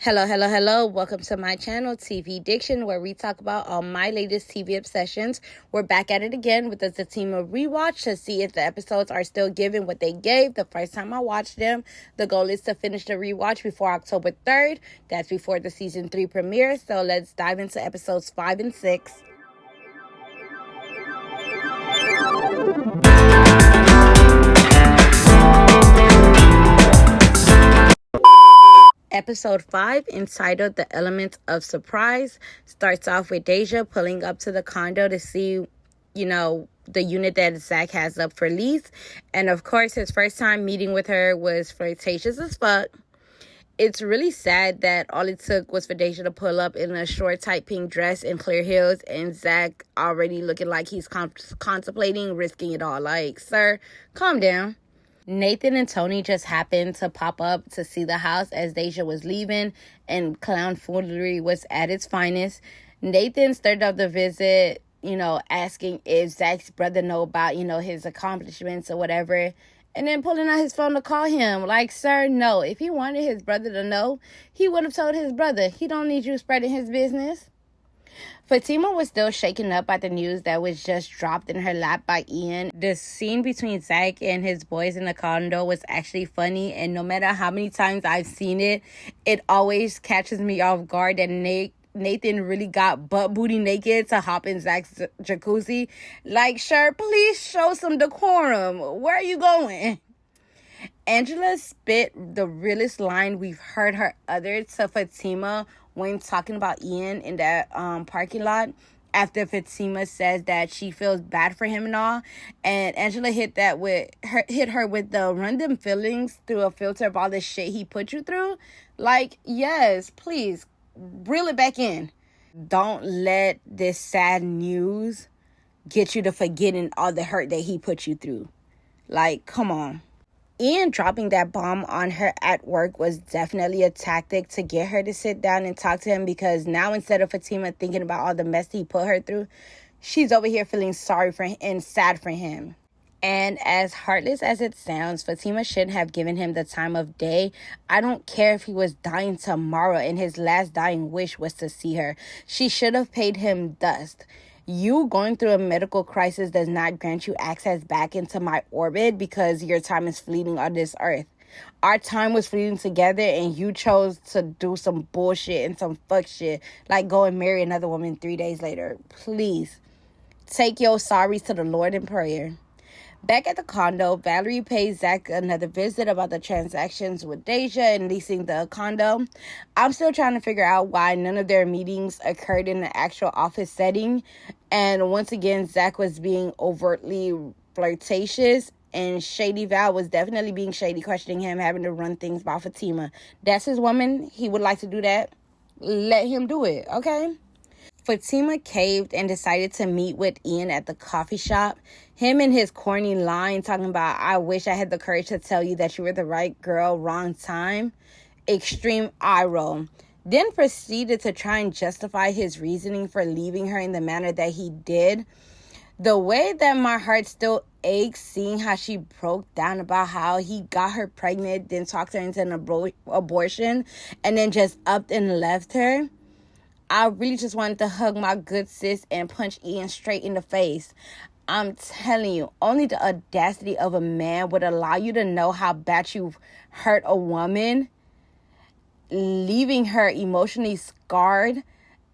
Hello, hello, hello. Welcome to my channel, TV-DICTION, where we talk about all my latest TV obsessions. We're back at it again with the Zatima Rewatch to see if the episodes are still giving what they gave the first time I watched them. The goal is to finish the rewatch before October 3rd. That's before the season 3 premiere. So let's dive into episodes 5 and 6. Episode 5, entitled The Element of Surprise, starts off with Deja pulling up to the condo to see, the unit that Zach has up for lease. And of course, his first time meeting with her was flirtatious as fuck. It's really sad that all it took was for Deja to pull up in a short, tight pink dress and clear heels, and Zach already looking like he's contemplating risking it all. Like, sir, calm down. Nathan and Tony just happened to pop up to see the house as Deja was leaving, and clown foolery was at its finest. Nathan started up the visit, asking if Zach's brother know about, his accomplishments or whatever, and then pulling out his phone to call him. Like, sir, no. If he wanted his brother to know, he would have told his brother. He don't need you spreading his business. Fatima was still shaken up by the news that was just dropped in her lap by Ian. The scene between Zach and his boys in the condo was actually funny, and no matter how many times I've seen it, it always catches me off guard that Nathan really got butt booty naked to hop in Zach's jacuzzi. Like, sure, please show some decorum. Where are you going? Angela spit the realest line we've heard her utter to Fatima when talking about Ian in that parking lot, after Fatima says that she feels bad for him and all, and Angela hit her with the random feelings through a filter of all the shit he put you through. Like, yes, please reel it back in. Don't let this sad news get you to forgetting all the hurt that he put you through. Like, come on. Ian dropping that bomb on her at work was definitely a tactic to get her to sit down and talk to him, because now instead of Fatima thinking about all the mess he put her through, she's over here feeling sorry for him and sad for him. And as heartless as it sounds, Fatima shouldn't have given him the time of day. I don't care if he was dying tomorrow and his last dying wish was to see her. She should have paid him dust. You going through a medical crisis does not grant you access back into my orbit because your time is fleeting on this earth. Our time was fleeting together, and you chose to do some bullshit and some fuck shit, like go and marry another woman 3 days later. Please, take your sorries to the Lord in prayer. Back at the condo, Valerie pays Zach another visit about the transactions with Deja and leasing the condo. I'm still trying to figure out why none of their meetings occurred in the actual office setting. And once again, Zach was being overtly flirtatious, and Shady Val was definitely being shady, questioning him having to run things by Fatima. That's his woman. He would like to do that. Let him do it, okay? Fatima caved and decided to meet with Ian at the coffee shop. Him and his corny line talking about, I wish I had the courage to tell you that you were the right girl, wrong time. Extreme eye roll. Then proceeded to try and justify his reasoning for leaving her in the manner that he did. The way that my heart still aches seeing how she broke down about how he got her pregnant, then talked her into an abortion, and then just upped and left her. I really just wanted to hug my good sis and punch Ian straight in the face. I'm telling you, only the audacity of a man would allow you to know how bad you've hurt a woman, leaving her emotionally scarred,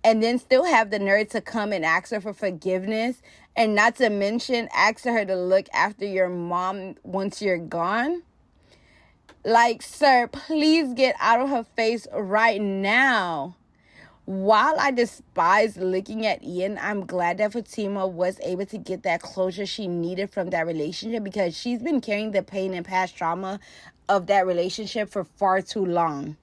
and then still have the nerve to come and ask her for forgiveness, and not to mention ask her to look after your mom once you're gone. Like, sir, please get out of her face right now. While I despise looking at Ian, I'm glad that Fatima was able to get that closure she needed from that relationship, because she's been carrying the pain and past trauma of that relationship for far too long.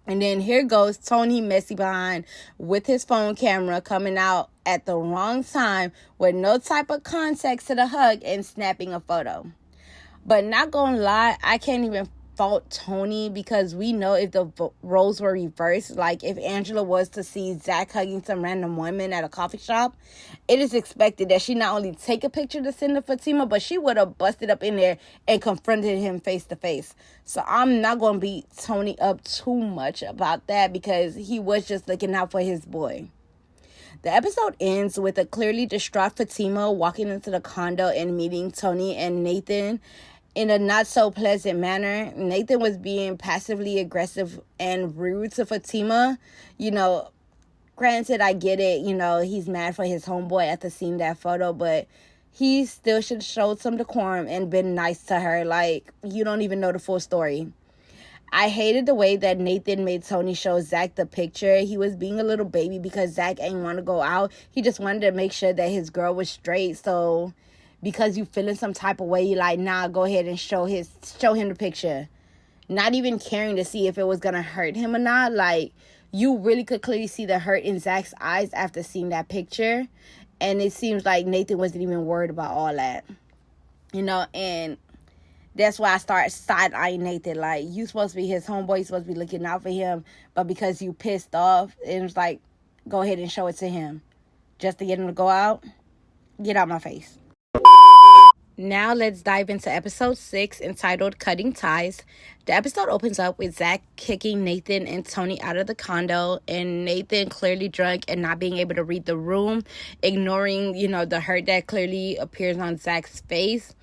And then here goes Tony messy behind with his phone camera coming out at the wrong time with no type of context to the hug and snapping a photo. But not gonna lie, I can't even fault Tony, because we know if the roles were reversed, like if Angela was to see Zach hugging some random woman at a coffee shop, it is expected that she not only take a picture to send to Fatima, but she would have busted up in there and confronted him face to face. So I'm not going to beat Tony up too much about that, because he was just looking out for his boy. The episode ends with a clearly distraught Fatima walking into the condo and meeting Tony and Nathan in a not so pleasant manner. Nathan was being passively aggressive and rude to Fatima. Granted, I get it. He's mad for his homeboy after seeing that photo, but he still should have showed some decorum and been nice to her. Like, you don't even know the full story. I hated the way that Nathan made Tony show Zach the picture. He was being a little baby because Zach ain't want to go out. He just wanted to make sure that his girl was straight. So because you feeling some type of way, you like, nah, go ahead and show him the picture. Not even caring to see if it was going to hurt him or not. Like, you really could clearly see the hurt in Zach's eyes after seeing that picture. And it seems like Nathan wasn't even worried about all that. And that's why I start side-eyeing Nathan. Like, you supposed to be his homeboy. You supposed to be looking out for him. But because you pissed off, it was like, go ahead and show it to him. Just to get him to go out. Get out my face. Now let's dive into episode 6, entitled Cutting Ties. The episode opens up with Zach kicking Nathan and Tony out of the condo, and Nathan clearly drunk and not being able to read the room, ignoring, the hurt that clearly appears on Zach's face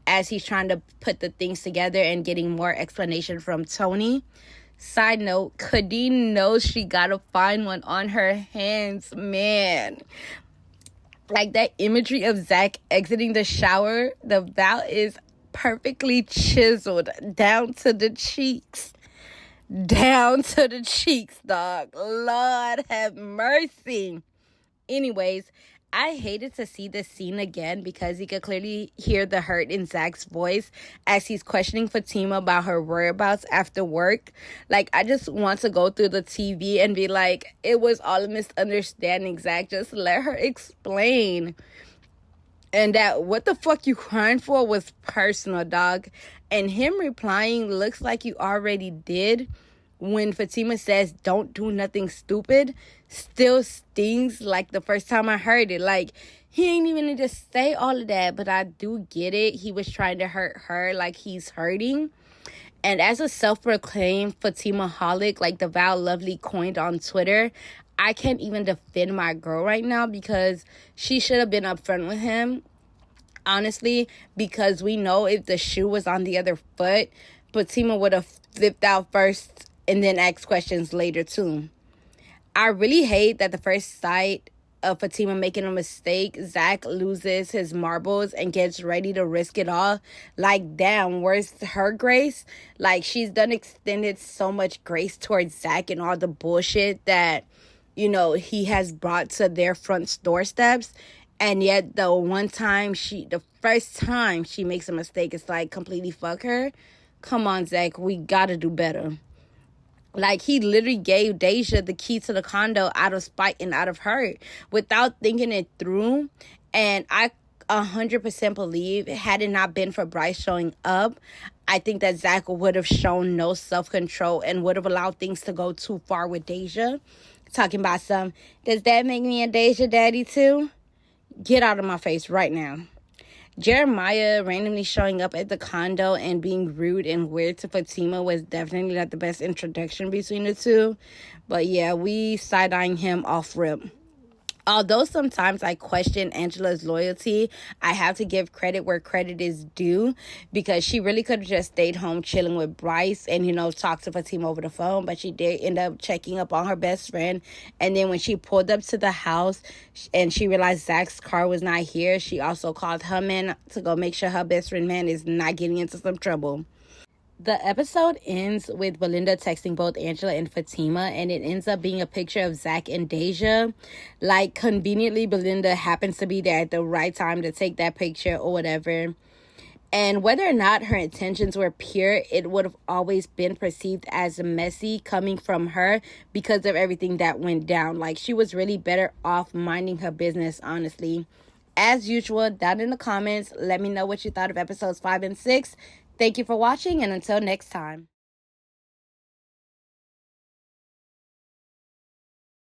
as he's trying to put the things together and getting more explanation from Tony. Side note, Kadeen knows she gotta find one on her hands, man. Like, that imagery of Zach exiting the shower, the vow is perfectly chiseled down to the cheeks. Down to the cheeks, dog. Lord have mercy. Anyways, I hated to see this scene again because you could clearly hear the hurt in Zach's voice as he's questioning Fatima about her whereabouts after work. Like, I just want to go through the TV and be like, it was all a misunderstanding, Zach. Just let her explain. And that what the fuck you crying for was personal, dog. And him replying, looks like you already did, when Fatima says, don't do nothing stupid, still stings like the first time I heard it. Like, he ain't even need to say all of that, but I do get it. He was trying to hurt her like he's hurting. And as a self-proclaimed Fatima-holic, like the Val Lovely coined on Twitter, I can't even defend my girl right now because she should have been upfront with him, honestly, because we know if the shoe was on the other foot, Fatima would have flipped out first and then ask questions later too. I really hate that the first sight of Fatima making a mistake, Zach loses his marbles and gets ready to risk it all. Like, damn, where's her grace? Like, she's done extended so much grace towards Zach and all the bullshit that, he has brought to their front doorsteps. And yet the first time she makes a mistake, it's like completely fuck her. Come on, Zach, we gotta do better. Like, he literally gave Deja the key to the condo out of spite and out of hurt without thinking it through. And I 100% believe, had it not been for Bryce showing up, I think that Zach would have shown no self-control and would have allowed things to go too far with Deja. Talking about does that make me a Deja daddy too? Get out of my face right now. Jeremiah randomly showing up at the condo and being rude and weird to Fatima was definitely not the best introduction between the two. But yeah, we side-eyeing him off rip. Although sometimes I question Angela's loyalty, I have to give credit where credit is due, because she really could have just stayed home chilling with Bryce and, talked to Fatima over the phone. But she did end up checking up on her best friend. And then when she pulled up to the house and she realized Zach's car was not here, she also called her man to go make sure her best friend man is not getting into some trouble. The episode ends with Belinda texting both Angela and Fatima, and it ends up being a picture of Zach and Deja. Like, conveniently, Belinda happens to be there at the right time to take that picture or whatever. And whether or not her intentions were pure, it would have always been perceived as messy coming from her because of everything that went down. Like, she was really better off minding her business, honestly. As usual, down in the comments, let me know what you thought of episodes 5 and 6. Thank you for watching, and until next time.